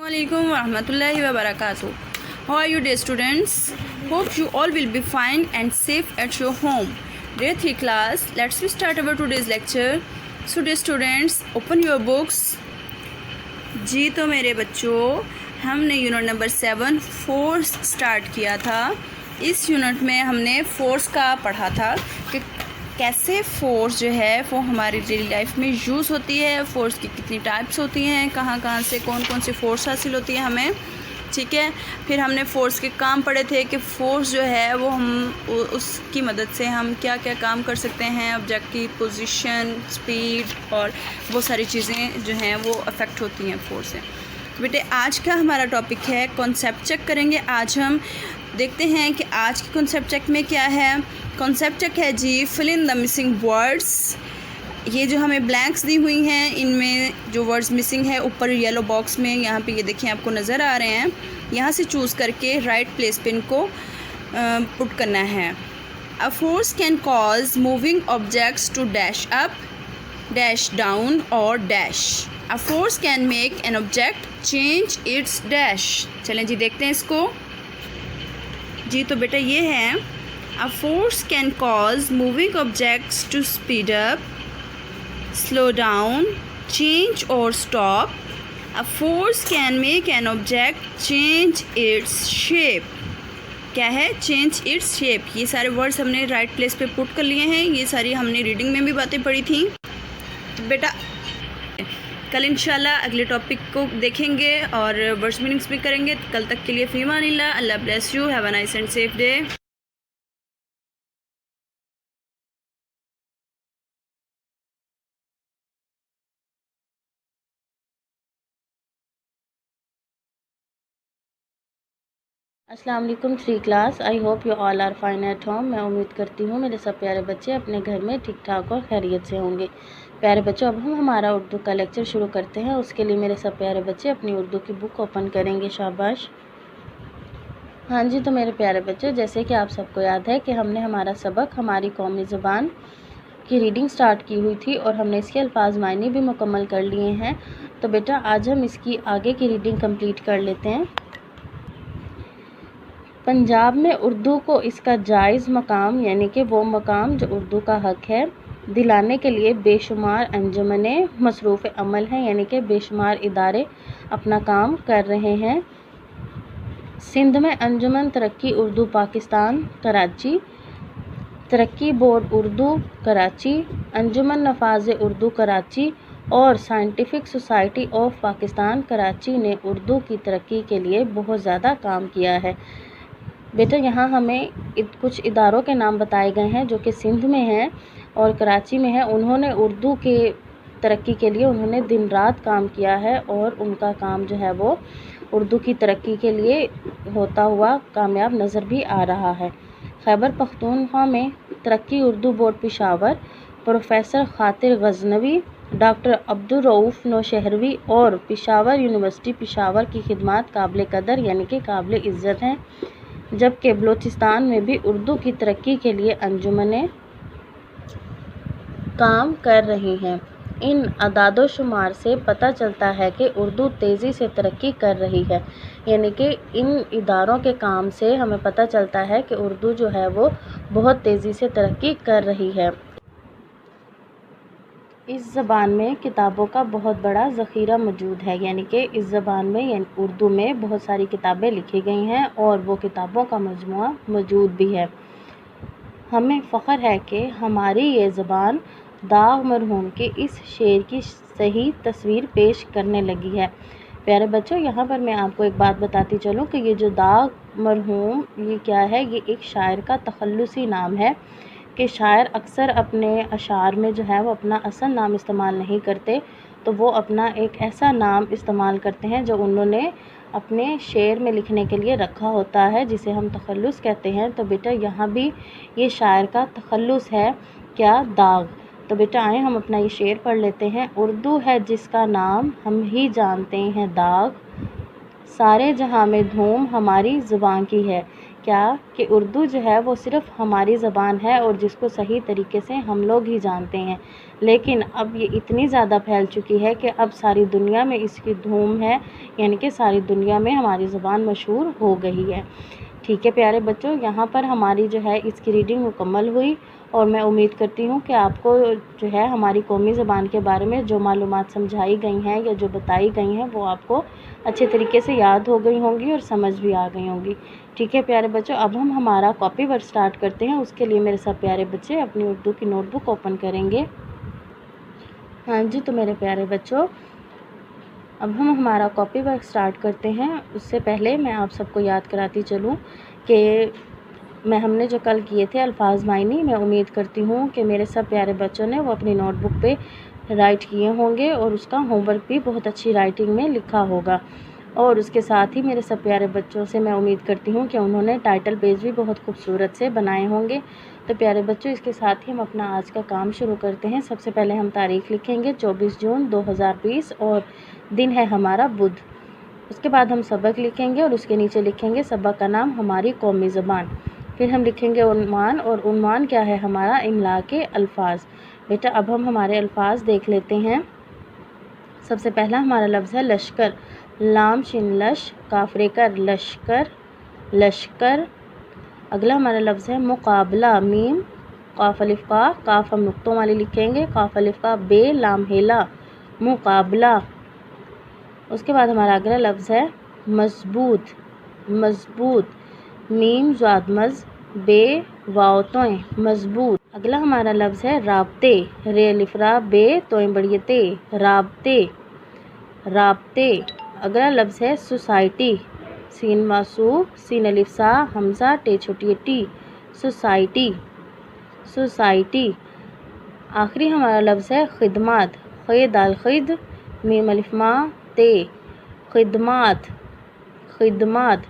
Assalamualaikum warahmatullahi wabarakatuh. How are you, dear students? Hope you all will be fine and safe at your home. Dear 3 class, let's start our today's lecture. So dear students, open your books. जी तो मेरे बच्चों, हमने unit number 7 force start किया था। इस unit में हमने force का पढ़ा था कि कैसे फोर्स जो है वो हमारी डेली लाइफ में यूज़ होती है, फोर्स की कितनी टाइप्स होती हैं, कहाँ कहाँ से कौन कौन सी फोर्स हासिल होती है हमें, ठीक है। फिर हमने फोर्स के काम पढ़े थे कि फोर्स जो है वो हम उसकी मदद से हम क्या क्या काम कर सकते हैं, ऑब्जेक्ट की पोजीशन, स्पीड और बहुत सारी चीज़ें जो हैं वो अफेक्ट होती हैं फोर्स से। बेटे आज का हमारा टॉपिक है कॉन्सेप्ट चेक करेंगे। आज हम देखते हैं कि आज की कॉन्सेप्ट चेक में क्या है। कॉन्सेप्ट चेक है जी fill in the missing words. ये जो हमें ब्लैंक्स दी हुई हैं, इनमें जो वर्ड्स मिसिंग है ऊपर येलो बॉक्स में यहाँ पे ये देखिए आपको नज़र आ रहे हैं, यहाँ से चूज़ करके राइट प्लेस पे इनको पुट करना है। A force can cause moving objects to dash up, dash down और dash. A force can make an object change its dash. चलें जी देखते हैं इसको। जी तो बेटा ये है, a force can cause moving objects to speed up, slow down, change और stop. A force can make an object change its shape. क्या है? Change its shape. ये सारे वर्ड्स हमने राइट प्लेस पे पुट कर लिए हैं। ये सारी हमने रीडिंग में भी बातें पढ़ी थी। तो बेटा कल इंशाल्लाह अगले टॉपिक को देखेंगे और वर्ड्स मीनिंग्स भी करेंगे। कल तक के लिए फी अमानिल्लाह, Allah bless you, have a nice and safe day. अस्सलाम वालेकुम 3 class. I hope you all are fine at home. मैं उम्मीद करती हूँ मेरे सब प्यारे बच्चे अपने घर में ठीक ठाक और खैरियत से होंगे। प्यारे बच्चों, अब हम हमारा उर्दू का लेक्चर शुरू करते हैं। उसके लिए मेरे सब प्यारे बच्चे अपनी उर्दू की बुक ओपन करेंगे। शाबाश। हाँ जी, तो मेरे प्यारे बच्चों, जैसे कि आप सबको याद है कि हमने हमारा सबक हमारी कौमी ज़बान की रीडिंग स्टार्ट की हुई थी और हमने इसके अल्फाज मायने भी मुकम्मल कर लिए हैं। तो बेटा आज हम इसकी आगे की रीडिंग कंप्लीट कर लेते हैं। पंजाब में उर्दू को इसका जायज़ मकाम यानी कि वो मकाम जो उर्दू का हक़ है दिलाने के लिए बेशुमार अंजुमनें मसरूफ़ अमल हैं, यानी कि बेशुमार इदारे अपना काम कर रहे हैं। सिंध में अंजुमन तरक्की उर्दू पाकिस्तान कराची, तरक्की बोर्ड उर्दू कराची, अंजुमन नफाज़ उर्दू कराची और scientific society of Pakistan Karachi ने उर्दू की तरक्की के लिए बहुत ज़्यादा काम किया है। बेटा यहाँ हमें कुछ इदारों के नाम बताए गए हैं जो कि सिंध में हैं और कराची में है। उन्होंने उर्दू के तरक्की के लिए उन्होंने दिन रात काम किया है और उनका काम जो है वो उर्दू की तरक्की के लिए होता हुआ कामयाब नज़र भी आ रहा है। खैबर पख्तूनख्वा में तरक्की उर्दू बोर्ड पेशावर, प्रोफेसर खातिर गजनवी, डॉक्टर अब्दुल रऊफ़ नौशहरवी और पेशावर यूनिवर्सिटी पेशावर की खिदमत काबिल कदर यानी कि काबिल इज़्ज़त हैं। जबकि बलूचिस्तान में भी उर्दू की तरक्की के लिए अंजुमनें काम कर रही हैं। इन अदादो शुमार से पता चलता है कि उर्दू तेज़ी से तरक्की कर रही है, यानी कि इन इदारों के काम से हमें पता चलता है कि उर्दू जो है वो बहुत तेज़ी से तरक्की कर रही है। इस ज़बान में किताबों का बहुत बड़ा ज़ख़ीरा मौजूद है, यानी कि इस ज़बान में यानी उर्दू में बहुत सारी किताबें लिखी गई हैं और वो किताबों का मजमुआ मौजूद भी है। हमें फ़ख्र है कि हमारी ये ज़बान दाग़ मरहूम के इस शेर की सही तस्वीर पेश करने लगी है। प्यारे बच्चों, यहाँ पर मैं आपको एक बात बताती चलूँ कि ये जो दाग़ मरहूम ये क्या है, ये एक शायर का तख़ल्लुसी नाम है कि शायर अक्सर अपने अशार में जो है वो अपना असल नाम इस्तेमाल नहीं करते, तो वो अपना एक ऐसा नाम इस्तेमाल करते हैं जो उन्होंने अपने शेर में लिखने के लिए रखा होता है, जिसे हम तख़ल्लुस कहते हैं। तो बेटा यहाँ भी ये शायर का तख़ल्लुस है, क्या? दाग़। तो बेटा आए हम अपना ये शेर पढ़ लेते हैं। उर्दू है जिसका नाम हम ही जानते हैं दाग़, सारे जहाँ में धूम हमारी ज़ुबान की है। क्या कि उर्दू जो है वो सिर्फ़ हमारी ज़बान है और जिसको सही तरीके से हम लोग ही जानते हैं, लेकिन अब ये इतनी ज़्यादा फैल चुकी है कि अब सारी दुनिया में इसकी धूम है, यानी कि सारी दुनिया में हमारी ज़बान मशहूर हो गई है। ठीक है प्यारे बच्चों, यहाँ पर हमारी जो है इसकी रीडिंग मुकम्मल हुई और मैं उम्मीद करती हूँ कि आपको जो है हमारी कौमी ज़बान के बारे में जो मालूमात समझाई गई हैं या जो बताई गई हैं वो आपको अच्छे तरीके से याद हो गई होंगी और समझ भी आ गई होंगी। ठीक है प्यारे बच्चों, अब हम हमारा कॉपी वर्क स्टार्ट करते हैं। उसके लिए मेरे सब प्यारे बच्चे अपनी उर्दू की नोटबुक ओपन करेंगे। हाँ जी, तो मेरे प्यारे बच्चों, अब हम हमारा कॉपी वर्क स्टार्ट करते हैं। उससे पहले मैं आप सबको याद कराती चलूँ कि हमने जो कल किए थे अल्फाज मायनी, मैं उम्मीद करती हूँ कि मेरे सब प्यारे बच्चों ने वो अपनी नोटबुक पे राइट किए होंगे और उसका होमवर्क भी बहुत अच्छी राइटिंग में लिखा होगा। और उसके साथ ही मेरे सब प्यारे बच्चों से मैं उम्मीद करती हूँ कि उन्होंने टाइटल पेज भी बहुत खूबसूरत से बनाए होंगे। तो प्यारे बच्चों, इसके साथ ही हम अपना आज का काम शुरू करते हैं। सबसे पहले हम तारीख़ लिखेंगे 24 जून 2020 और दिन है हमारा बुध। उसके बाद हम सबक लिखेंगे और उसके नीचे लिखेंगे सबक का नाम हमारी कौमी ज़बान। फिर हम लिखेंगे उन्वान, और उन्वान क्या है हमारा इमला के अल्फाज। बेटा अब हम हमारे अल्फाज देख लेते हैं। सबसे पहला हमारा लफ्ज़ है लश्कर, लाम शिन लश काफरे कर लश्कर, लश्कर। अगला हमारा लफ्ज़ है मुकाबला, मीम काफ अलिफ का, काफ हम नुक्तों वाली लिखेंगे, काफ अलिफ का बे लाम हेला, मुकाबला। उसके बाद हमारा अगला लफ्ज़ है मजबूत, मजबूत, मीम ज़ाद मज़ बे वाव तोय, मजबूत। अगला हमारा लफ्ज़ है राब्ते, रे अलिफरा बे तोय बड़िए ते, राब्ते, राब्ते। अगला लफ्ज़ है सोसाइटी, सीन मासूब सीन अलिफ सा हमज़ा टे छोटी टी, सोसाइटी, सोसाइटी। आखिरी हमारा लफ्ज़ है खिदमात, खे दाल खिद मीम अलिफ मा ते, खिदमात, खिदमात।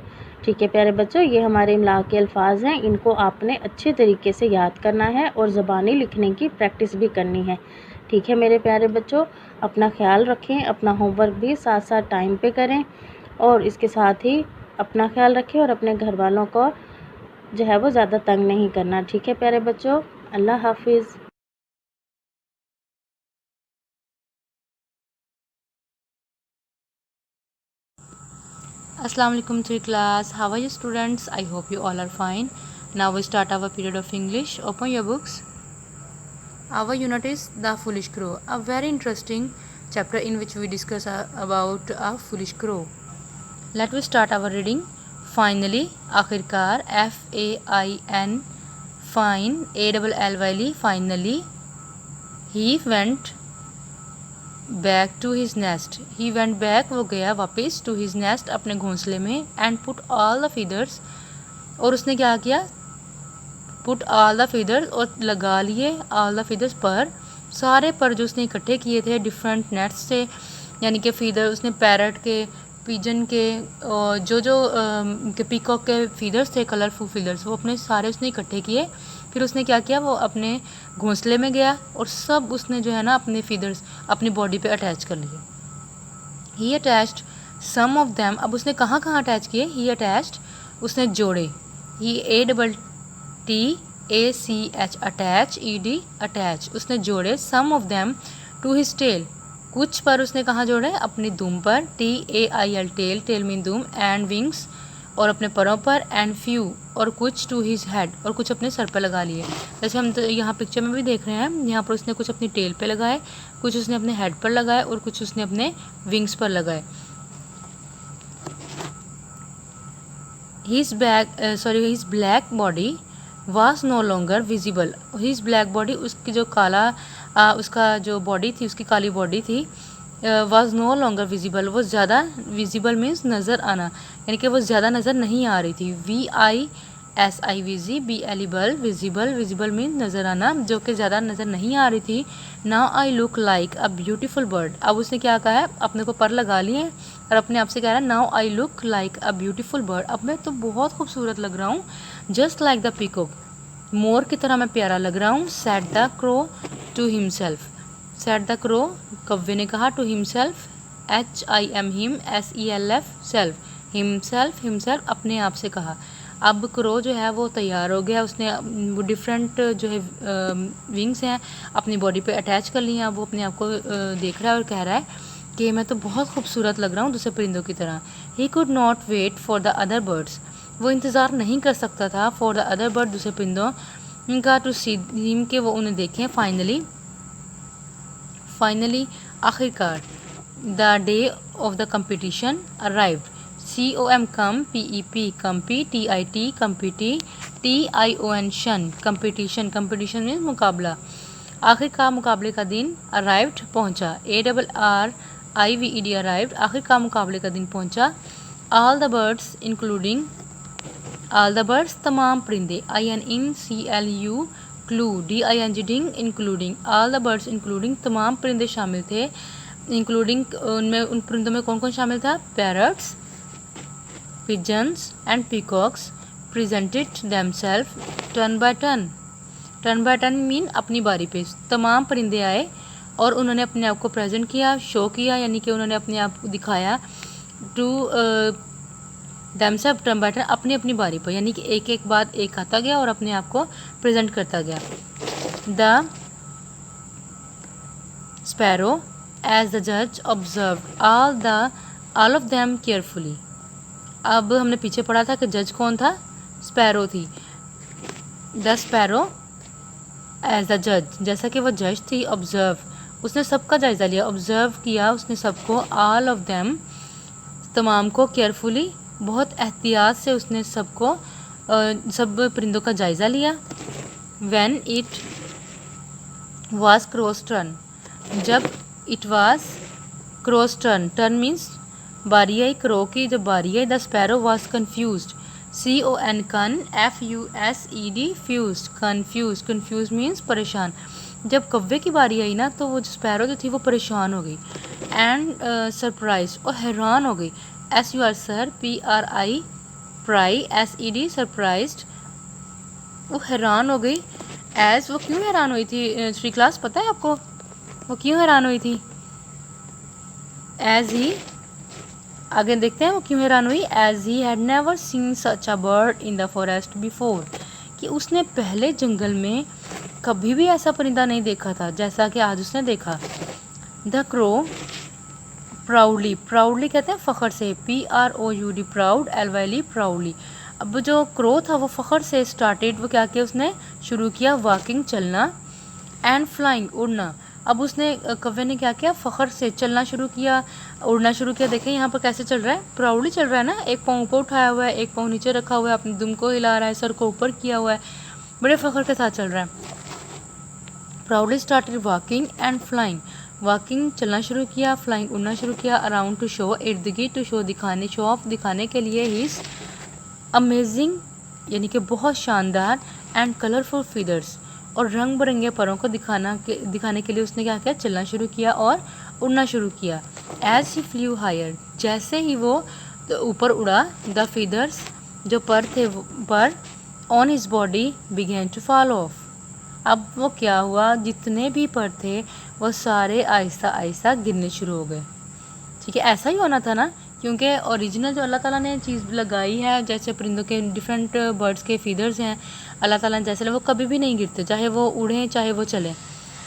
ठीक है प्यारे बच्चों, ये हमारे इमला के अल्फाज हैं। इनको आपने अच्छे तरीके से याद करना है और ज़बानी लिखने की प्रैक्टिस भी करनी है। ठीक है मेरे प्यारे बच्चों, अपना ख्याल रखें, अपना होमवर्क भी साथ साथ टाइम पे करें और इसके साथ ही अपना ख्याल रखें और अपने घर वालों को जो है वो ज़्यादा तंग नहीं करना। ठीक है प्यारे बच्चों, अल्लाह हाफिज़। Assalamu alaikum to class. How are you students? I hope you all are fine. Now we start our period of English. Open your books. Our unit is The Foolish Crow, a very interesting chapter in which we discuss about a foolish crow. Let us start our reading. Finally, आखिरकार, FAIN, fine, ALLY, finally, he went back to his nest, he went back, वो गया वापस, to his nest, अपने घोंसले में, and put all the feathers, और उसने क्या किया, पुट ऑल द फीदर्स, और लगा लिए ऑल द फीदर्स पर, सारे पर जो उसने इकट्ठे किए थे डिफरेंट नेट्स से, यानी कि फीदर उसने पैरट के, पिजन के, जो जो के पीकॉक के फीदर्स थे, कलरफुल फीदर्स, वो अपने सारे उसने इकट्ठे किए। फिर उसने क्या किया, वो अपने घोंसले में गया और सब उसने जो है ना अपने फीदर्स अपनी बॉडी पे अटैच कर लिए। ही अटैच्ड सम ऑफ देम, अब उसने कहाँ कहाँ अटैच किए, ही अटैच्ड, उसने जोड़े, ही ATTACH अटैच, ED अटैच, उसने जोड़े, some of them to his tail, कुछ पर उसने कहाँ जोड़े, अपनी दुम पर, TAIL टेल, टेल मीन दुम, एंड विंग्स, और अपने परों पर, एंड फ्यू, और कुछ टू हिज हेड, और कुछ अपने सर पर लगा लिए। जैसे हम तो यहाँ पिक्चर में भी देख रहे हैं, यहाँ पर उसने कुछ अपनी टेल पे लगाए, कुछ उसने अपने हेड पर लगाए और कुछ उसने अपने विंग्स पर लगाए। His black body was no longer visible, his black body, उसकी जो काला उसका जो बॉडी थी, उसकी काली बॉडी थी, वाज नो लॉन्गर विजिबल, वो ज़्यादा, विजिबल मीन्स नज़र आना, यानी कि वो ज़्यादा नज़र नहीं आ रही थी, VISIVZBL, विजिबल, विजिबल मीन्स नज़र आना, जो कि ज़्यादा नज़र नहीं आ रही थी। Now I look like a beautiful bird, अब उसने क्या कहा है, अपने को पर लगा लिए और अपने आप से कह रहा है now I look like a beautiful bird, अब मैं तो बहुत खूबसूरत लग रहा हूँ, जस्ट लाइक द पीकॉक, मोर की तरह मैं प्यारा लग रहा हूँ, said the crow to himself, said the crow, कव्वे ने कहा, to himself, HIM HIM SELF, self, himself, himself, अपने आप से कहा। अब क्रो जो है वो तैयार हो गया, उसने वो डिफरेंट जो है विंग्स हैं अपनी बॉडी पे अटैच कर लिए हैं। अब वो अपने आप को देख रहा है और कह रहा है कि मैं तो बहुत खूबसूरत लग रहा हूँ दूसरे परिंदों की तरह। He could not wait for the other birds, वो इंतज़ार नहीं कर सकता था फॉर द अदर बर्ड, दूसरे परिंदों का, टू सी हिम, के वो उन्हें देखें। फाइनली आखिरकार, the day of the competition arrived. COM come, PEP कम्पी, TIT कम्पिटी, TION शन कंपटीशन, कंपटीशन मीन्स मुकाबला। आखिरकार मुकाबले का दिन, अराइव्ड पहुंचा, ARRIVED अराइव्ड, आखिरकार मुकाबले का दिन पहुंचा। All the birds including, all the birds तमाम परिंदे, INCLU clue, DING ding, including, all the birds including तमाम परिंदे शामिल थे। इंक्लूडिंग उनमें, उन परिंदों में कौन कौन शामिल था? Parrots, pigeons and peacocks presented themselves turn by turn. Turn by turn mean अपनी बारी पे तमाम परिंदे आए और उन्होंने अपने आप को प्रेजेंट किया, शो किया, यानी कि उन्होंने अपने आप को दिखाया। To themselves turn by turn, अपनी अपनी बारी पर, यानी कि एक एक बाद एक आता गया और अपने आप को प्रेजेंट करता गया। द स्पैरो एज द जज observed all of them carefully. अब हमने पीछे पढ़ा था कि जज कौन था? स्पैरो थी। द स्पैरो एज द जज, जैसा कि वो जज थी, ऑब्जर्व, उसने सबका जायज़ा लिया, ऑब्जर्व किया उसने सबको, ऑल ऑफ देम तमाम को, केयरफुली बहुत एहतियात से उसने सबको सब परिंदों का जायज़ा लिया। When it was cross turn, जब it was cross turn, turn means बारी आई, क्रो की जब बारी आई। The sparrow was confused, CON con, FUSED fused, confuse, confuse means परेशान। जब कव्वे की बारी आई ना तो वो स्पैरो जो थी वो परेशान हो गई। एंड सरप्राइज, और हैरान हो गई। SUR सर, PRI प्राई, SED सरप्राइज्ड, वो हैरान हो गई। एज, वो क्यों हैरान हुई थी? श्री क्लास, पता है आपको वो क्यों हैरान हुई थी? एज ही, आगे देखते हैं वो क्यों हैरान हुई। As he had never seen such a bird in the forest before, कि उसने पहले जंगल में कभी भी ऐसा परिंदा नहीं देखा था जैसा कि आज उसने देखा। द क्रो प्राउडली, प्राउडली कहते हैं फ़ख्र से, PROUD प्राउड, LYL प्राउडली। अब जो क्रो था वो फ़ख्र से स्टार्टेड, वो क्या किया उसने शुरू किया, वॉकिंग चलना, एंड फ्लाइंग उड़ना। अब उसने कव्वे ने क्या किया, फ़ख्र से चलना शुरू किया, उड़ना शुरू किया। देखें यहाँ पर कैसे चल रहा है, प्राउडली चल रहा है ना, एक पाँव ऊपर उठाया हुआ है, एक पाँव नीचे रखा हुआ है, अपने दुम को हिला रहा है, सर को ऊपर किया हुआ है, बड़े फ़ख्र के साथ चल रहा है। Proudly started walking and flying, walking चलना शुरू किया, फ्लाइंग उड़ना शुरू किया, अराउंड टू शो, इर्द गिर्द, टू शो दिखाने, शो ऑफ दिखाने के लिए, हिज अमेजिंग यानी कि बहुत शानदार, एंड कलरफुल फीदर्स, और रंग बिरंगे परों को दिखाने के लिए उसने क्या किया, चलना शुरू किया और उड़ना शुरू किया। एज ही फ्लू हायर, जैसे ही वो ऊपर उड़ा, द फीदर्स जो पर थे पर on his body began to fall off. अब वो क्या हुआ, जितने भी पर थे वो सारे आहिस्ता आहिस्ता गिरने शुरू हो गए। ठीक है, ऐसा ही होना था ना, क्योंकि ओरिजिनल जो अल्लाह ताला ने चीज़ लगाई है, जैसे परिंदों के डिफरेंट बर्ड्स के फीदर्स हैं अल्लाह ताला ने जैसे, वो कभी भी नहीं गिरते, चाहे वो उड़ें चाहे वो चलें।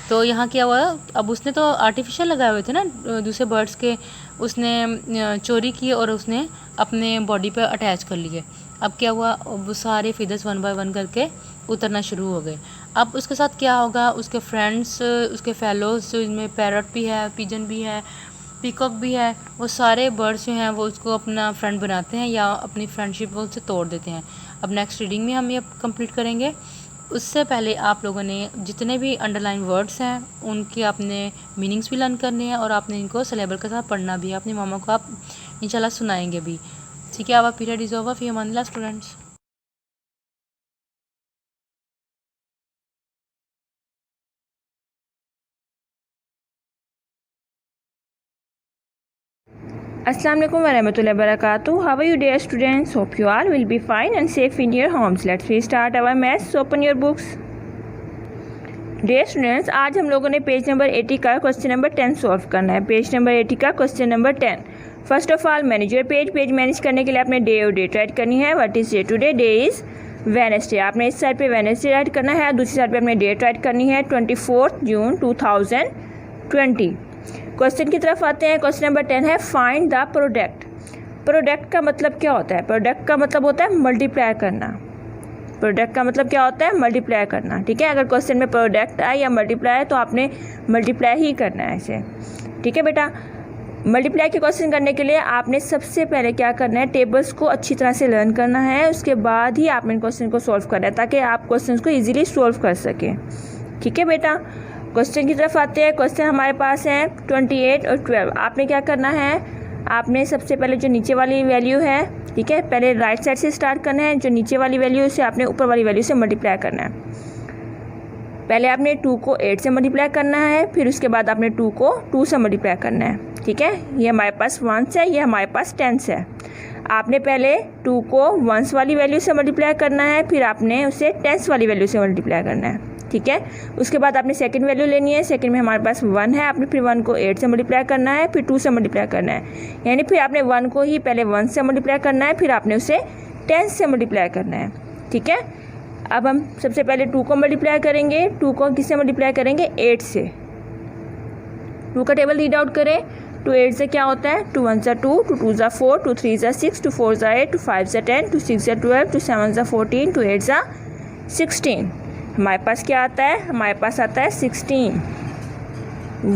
तो यहाँ क्या हुआ, अब उसने तो आर्टिफिशियल लगाए हुए थे ना दूसरे बर्ड्स के, उसने चोरी की और उसने अपने बॉडी पे अटैच कर लिए। अब क्या हुआ, वो सारे फीदर्स वन बाय वन करके उतरना शुरू हो गए। अब उसके साथ क्या होगा, उसके फ्रेंड्स, उसके फेलोज, जो इनमें पैरट भी है, पिजन भी है, पीकॉक भी है, वो सारे बर्ड्स जो हैं वो उसको अपना फ्रेंड बनाते हैं या अपनी फ्रेंडशिप वो उससे तोड़ देते हैं। अब नेक्स्ट रीडिंग में हम ये कंप्लीट करेंगे। उससे पहले आप लोगों ने जितने भी अंडरलाइन वर्ड्स हैं उनके आपने मीनिंग्स भी लर्न करने हैं और आपने इनको सिलेबस के साथ पढ़ना भी है। अपनी मामा को आप इंशाल्लाह सुनाएंगे भी। ठीक है, आवर पीरियड इज़ ओवर, फी अमानिल्लाह students. Assalamu alaikum warahmatullahi wabarakatuh. How are you dear students? Hope you all will be fine and safe in your homes. Let's restart our maths. Open your books. Dear students, आज हम लोगों ने page number 80 का question number 10 solve करना है। Page number 80 का question number 10। First of all manage your page manage करने के लिए आपने डे और डेट राइट करनी है। What is day today? Day is Wednesday. आपने इस साइड पे वेडनेसडे राइट करना है, दूसरी साइड पे आपने डेट राइट करनी है 24 जून 2020। क्वेश्चन की तरफ आते हैं। क्वेश्चन नंबर 10 है फाइंड द प्रोडक्ट। प्रोडक्ट का मतलब क्या होता है? प्रोडक्ट का मतलब होता है मल्टीप्लाई करना। प्रोडक्ट का मतलब क्या होता है? मल्टीप्लाई करना। ठीक है, अगर क्वेश्चन में प्रोडक्ट आए या मल्टीप्लाई है तो आपने मल्टीप्लाई ही करना है इसे। ठीक है बेटा, मल्टीप्लाई के क्वेश्चन करने के लिए आपने सबसे पहले क्या करना है, टेबल्स को अच्छी तरह से लर्न करना है, उसके बाद ही आपने क्वेश्चन को सॉल्व करना है ताकि आप क्वेश्चन को ईजिली सॉल्व कर सकें। ठीक है बेटा, क्वेश्चन की तरफ आते हैं। क्वेश्चन हमारे पास है 28 और 12। आपने क्या करना है, आपने सबसे पहले जो नीचे वाली वैल्यू है, ठीक है, पहले राइट साइड से स्टार्ट करना है। जो नीचे वाली वैल्यू से आपने ऊपर वाली वैल्यू से मल्टीप्लाई करना है। पहले आपने 2 को 8 से मल्टीप्लाई करना है, फिर उसके बाद आपने 2 को 2 से मल्टीप्लाई करना है। ठीक है, ये हमारे पास 1s है, ये हमारे पास 10s है। आपने पहले 2 को 1s वाली वैल्यू से मल्टीप्लाई करना है, फिर आपने उसे 10s वाली वैल्यू से मल्टीप्लाई करना है। ठीक है, उसके बाद आपने सेकंड वैल्यू लेनी है। सेकंड में हमारे पास 1 है, आपने फिर 1 को 8 से मल्टीप्लाई करना है, फिर 2 से मल्टीप्लाई करना है। यानी फिर आपने 1 को ही पहले 1 से मल्टीप्लाई करना है, फिर आपने उसे 10 से मल्टीप्लाई करना है। ठीक है, अब हम सबसे पहले 2 को मल्टीप्लाई करेंगे। 2 को किससे मल्टीप्लाई करेंगे? 8 से। 2 का टेबल रीड आउट करें। 2 8 से क्या होता है? 2 1 2, 2 2 4, 2 3 6, 2 4 8, 2 5 10, 2 6 12, 2 7 14, 2 8 16। हमारे पास क्या आता है? हमारे पास आता है 16,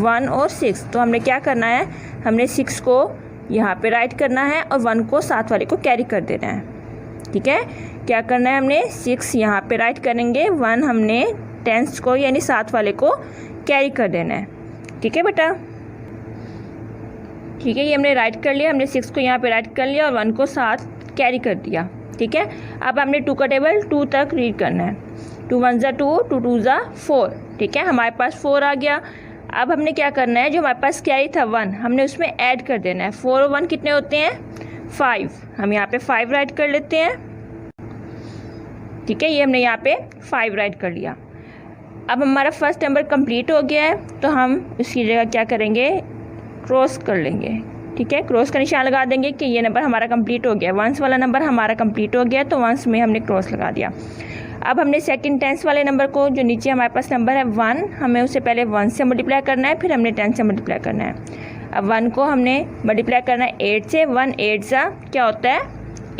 1 और 6। तो हमने क्या करना है, हमने 6 को यहाँ पे राइट करना है और 1 को साथ वाले को कैरी कर देना है। ठीक है, क्या करना है, हमने 6 यहाँ पे राइट करेंगे, 1 हमने 10s को यानी साथ वाले को कैरी कर देना है। ठीक है बेटा, ठीक है, ये हमने राइट कर लिया। हमने 6 को यहाँ पे राइट कर लिया और 1 को साथ कैरी कर दिया। ठीक है, अब हमने 2 का टेबल 2 तक रीड करना है। 2 1 2, 2 2 4। ठीक है, हमारे पास 4 आ गया। अब हमने क्या करना है, जो हमारे पास कैरी था 1, हमने उसमें ऐड कर देना है। 4 और 1 कितने होते हैं? 5। हम यहाँ पे 5 राइट कर लेते हैं। ठीक है, ये हमने यहाँ पे 5 राइट कर लिया। अब हमारा फर्स्ट नंबर कंप्लीट हो गया है, तो हम उसकी जगह क्या करेंगे, क्रॉस कर लेंगे। ठीक है, क्रॉस का निशान लगा देंगे कि ये नंबर हमारा कंप्लीट हो गया। 1s वाला नंबर हमारा कंप्लीट हो गया, तो 1s में हमने क्रॉस लगा दिया। अब हमने सेकंड 10s वाले नंबर को, जो नीचे हमारे पास नंबर है 1, हमें उसे पहले 1 से मल्टीप्लाई करना है, फिर हमने 10 से मल्टीप्लाई करना है। अब 1 को हमने मल्टीप्लाई करना है 8 से। 1 8 क्या होता है?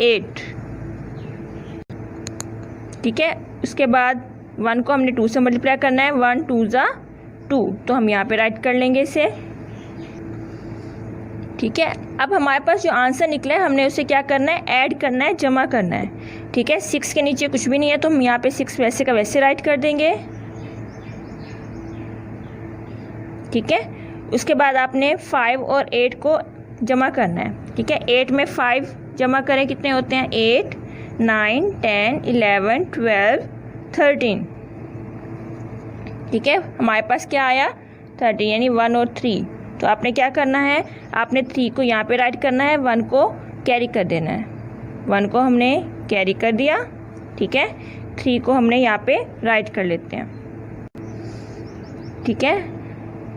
8। ठीक है, उसके बाद 1 को हमने 2 से मल्टीप्लाई करना है। 1 2 2, तो हम यहाँ पे राइट कर लेंगे इसे। ठीक है, अब हमारे पास जो आंसर निकला है हमने उसे क्या करना है, ऐड करना है, जमा करना है। ठीक है, 6 के नीचे कुछ भी नहीं है, तो हम यहाँ पे 6 वैसे का वैसे राइट कर देंगे। ठीक है, उसके बाद आपने 5 और 8 को जमा करना है। ठीक है, 8 में 5 जमा करें, कितने होते हैं? 8 9 10 11 12 13। ठीक है, हमारे पास क्या आया? 30, यानी 1 और 3। तो आपने क्या करना है, आपने 3 को यहाँ पे राइट करना है, 1 को कैरी कर देना है। 1 को हमने कैरी कर दिया। ठीक है, 3 को हमने यहाँ पे राइट कर लेते हैं। ठीक है,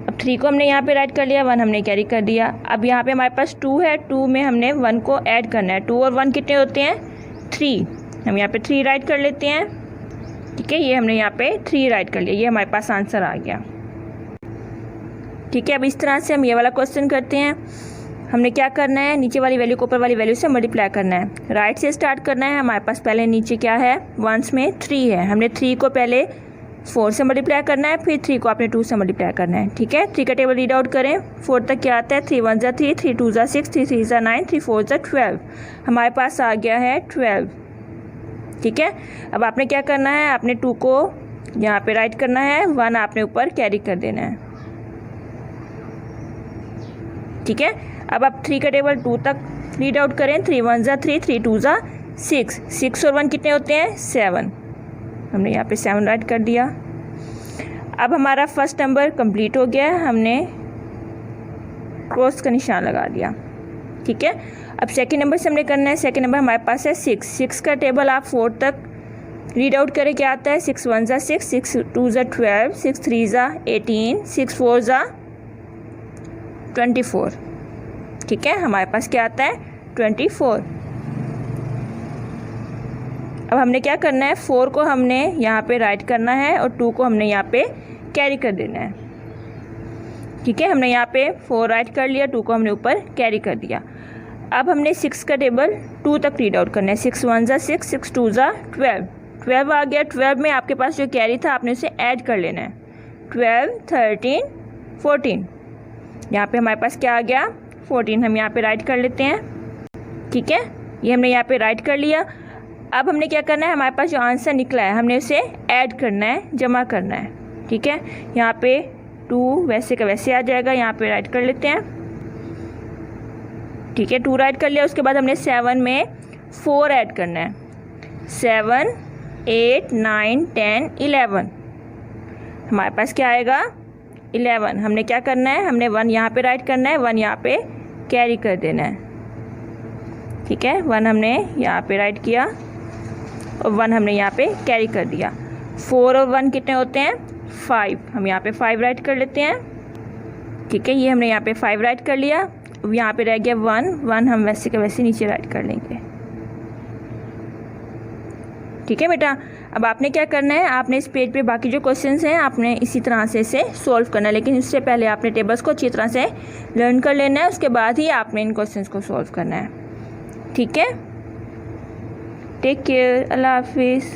अब 3 को हमने यहाँ पे राइट कर लिया, 1 हमने कैरी कर दिया। अब यहाँ पे हमारे पास 2 है, 2 में हमने 1 को ऐड करना है। 2 और 1 कितने होते हैं? 3। हम यहाँ पे 3 राइट कर लेते हैं। ठीक है, ये हमने यहाँ पे 3 राइट कर लिया, ये हमारे पास आंसर आ गया। ठीक है, अब इस तरह से हम ये वाला क्वेश्चन करते हैं। हमने क्या करना है, नीचे वाली वैल्यू को ऊपर वाली वैल्यू से मल्टीप्लाई करना है। राइट से स्टार्ट करना है। हमारे पास पहले नीचे क्या है, 1s में 3 है, हमने 3 को पहले 4 से मल्टीप्लाई करना है, फिर 3 को आपने 2 से मल्टीप्लाई करना है। ठीक है, 3 का टेबल रीड आउट करें। 4 तक क्या आता है? 3 1 3, 3 2 6, 3 3 9, 3 4 12। हमारे पास आ गया है 12। ठीक है, अब आपने क्या करना है, आपने 2 को यहाँ पे राइट करना है, 1 आपने ऊपर कैरी कर देना है। ठीक है, अब आप 3 का टेबल 2 तक रीड आउट करें। 3 1 3, 3 2 6, 6 और 1 कितने होते हैं? 7। हमने यहाँ पे 7 राइट कर दिया। अब हमारा फर्स्ट नंबर कंप्लीट हो गया है, हमने क्रॉस का निशान लगा दिया। ठीक है, अब सेकंड नंबर से हमने करना है। सेकंड नंबर हमारे पास है 6। 6 का टेबल आप 4 तक रीड आउट करें क्या आता है। 6 1 ज़ा 6, 6 2 ज़ा 12, 6 3 ज़ा 18, 6 4 ज़ा 24। ठीक है, हमारे पास क्या आता है 24। अब हमने क्या करना है, 4 को हमने यहाँ पे राइट करना है और 2 को हमने यहाँ पे कैरी कर देना है। ठीक है, हमने यहाँ पे 4 राइट कर लिया, 2 को हमने ऊपर कैरी कर दिया। अब हमने 6 का टेबल 2 तक रीड आउट करना है। 6 1 ज़ा 6, 6 2 ज़ा 12, 12 आ गया। 12 में आपके पास जो कैरी था आपने उसे ऐड कर लेना है। 12 13 14, यहाँ पे हमारे पास क्या आ गया 14, हम यहाँ पे राइट कर लेते हैं। ठीक है, ये हमने यहाँ पे राइट कर लिया। अब हमने क्या करना है, हमारे पास जो आंसर निकला है हमने उसे ऐड करना है, जमा करना है। ठीक है, यहाँ पे 2 वैसे का वैसे आ जाएगा, यहाँ पे राइट कर लेते हैं। ठीक है, 2 राइट कर लिया। उसके बाद हमने 7 में 4 ऐड करना है। 7 8 9 10 11, हमारे पास क्या आएगा 11। हमने क्या करना है, हमने 1 यहाँ पे राइट करना है, 1 यहाँ पे कैरी कर देना है। ठीक है, 1 हमने यहाँ पे राइट किया और 1 हमने यहाँ पे कैरी कर दिया। 4 और 1 कितने होते हैं 5, हम यहाँ पे 5 राइट कर लेते हैं। ठीक है, ये हमने यहाँ पे 5 राइट कर लिया। अब यहाँ पे रह गया 1 हम वैसे के वैसे नीचे राइट कर लेंगे। ठीक है बेटा, अब आपने क्या करना है, आपने इस पेज पे बाकी जो क्वेश्चंस हैं आपने इसी तरह से इसे सॉल्व करना है, लेकिन उससे पहले आपने टेबल्स को अच्छी तरह से लर्न कर लेना है, उसके बाद ही आपने इन क्वेश्चंस को सॉल्व करना है। ठीक है, टेक केयर, अल्लाह हाफिज़।